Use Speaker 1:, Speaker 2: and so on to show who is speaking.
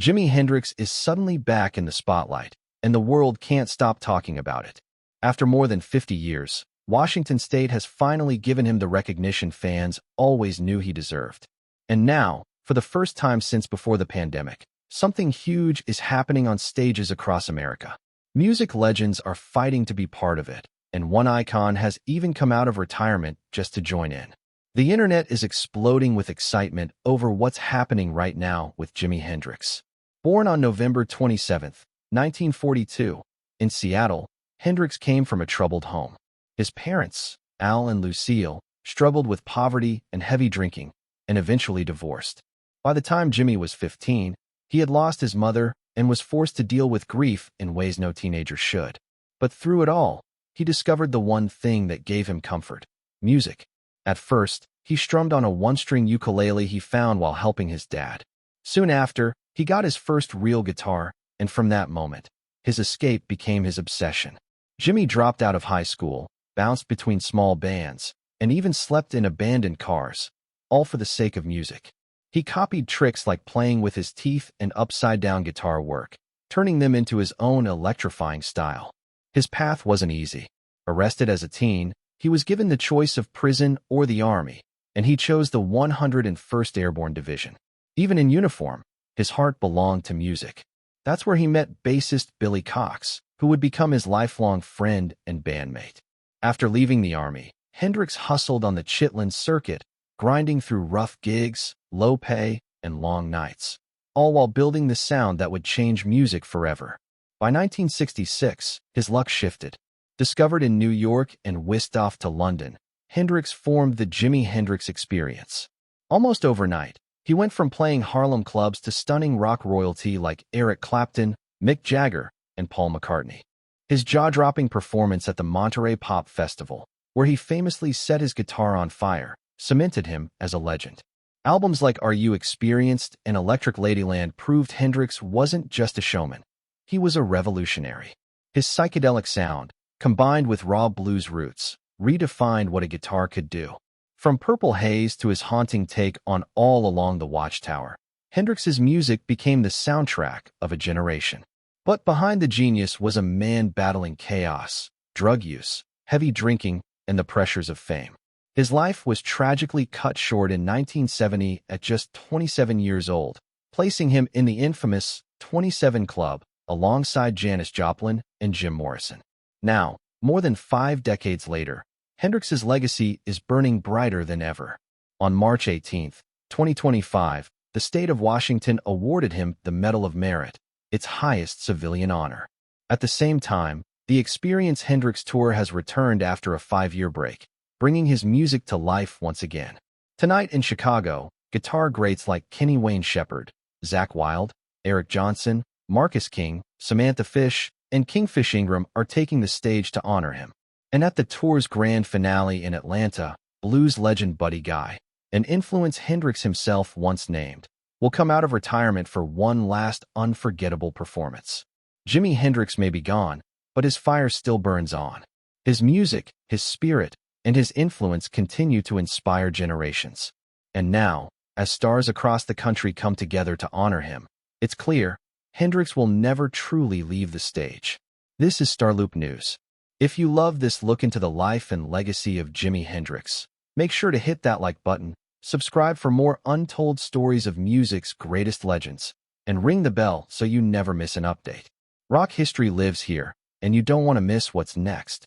Speaker 1: Jimi Hendrix is suddenly back in the spotlight, and the world can't stop talking about it. After more than 50 years, Washington State has finally given him the recognition fans always knew he deserved. And now, for the first time since before the pandemic, something huge is happening on stages across America. Music legends are fighting to be part of it, and one icon has even come out of retirement just to join in. The internet is exploding with excitement over what's happening right now with Jimi Hendrix. Born on November 27, 1942, in Seattle, Hendrix came from a troubled home. His parents, Al and Lucille, struggled with poverty and heavy drinking, and eventually divorced. By the time Jimi was 15, he had lost his mother and was forced to deal with grief in ways no teenager should. But through it all, he discovered the one thing that gave him comfort: music. At first, he strummed on a one-string ukulele he found while helping his dad. Soon after, he got his first real guitar, and from that moment, his escape became his obsession. Jimi dropped out of high school, bounced between small bands, and even slept in abandoned cars, all for the sake of music. He copied tricks like playing with his teeth and upside-down guitar work, turning them into his own electrifying style. His path wasn't easy. Arrested as a teen, he was given the choice of prison or the army, and he chose the 101st Airborne Division. Even in uniform, his heart belonged to music. That's where he met bassist Billy Cox, who would become his lifelong friend and bandmate. After leaving the army, Hendrix hustled on the Chitlin circuit, grinding through rough gigs, low pay, and long nights, all while building the sound that would change music forever. By 1966, his luck shifted. Discovered in New York and whisked off to London, Hendrix formed the Jimi Hendrix Experience. Almost overnight, he went from playing Harlem clubs to stunning rock royalty like Eric Clapton, Mick Jagger, and Paul McCartney. His jaw-dropping performance at the Monterey Pop Festival, where he famously set his guitar on fire, cemented him as a legend. Albums like Are You Experienced and Electric Ladyland proved Hendrix wasn't just a showman. He was a revolutionary. His psychedelic sound, combined with raw blues roots, redefined what a guitar could do. From Purple Haze to his haunting take on All Along the Watchtower, Hendrix's music became the soundtrack of a generation. But behind the genius was a man battling chaos, drug use, heavy drinking, and the pressures of fame. His life was tragically cut short in 1970 at just 27 years old, placing him in the infamous 27 Club alongside Janis Joplin and Jim Morrison. Now, more than 5 decades later, Hendrix's legacy is burning brighter than ever. On March 18, 2025, the state of Washington awarded him the Medal of Merit, its highest civilian honor. At the same time, the Experience Hendrix Tour has returned after a 5-year break, bringing his music to life once again. Tonight in Chicago, guitar greats like Kenny Wayne Shepherd, Zakk Wylde, Eric Johnson, Marcus King, Samantha Fish, and Kingfish Ingram are taking the stage to honor him. And at the tour's grand finale in Atlanta, blues legend Buddy Guy, an influence Hendrix himself once named, will come out of retirement for one last unforgettable performance. Jimi Hendrix may be gone, but his fire still burns on. His music, his spirit, and his influence continue to inspire generations. And now, as stars across the country come together to honor him, it's clear Hendrix will never truly leave the stage. This is StarLoop News. If you love this look into the life and legacy of Jimi Hendrix, make sure to hit that like button, subscribe for more untold stories of music's greatest legends, and ring the bell so you never miss an update. Rock history lives here, and you don't want to miss what's next.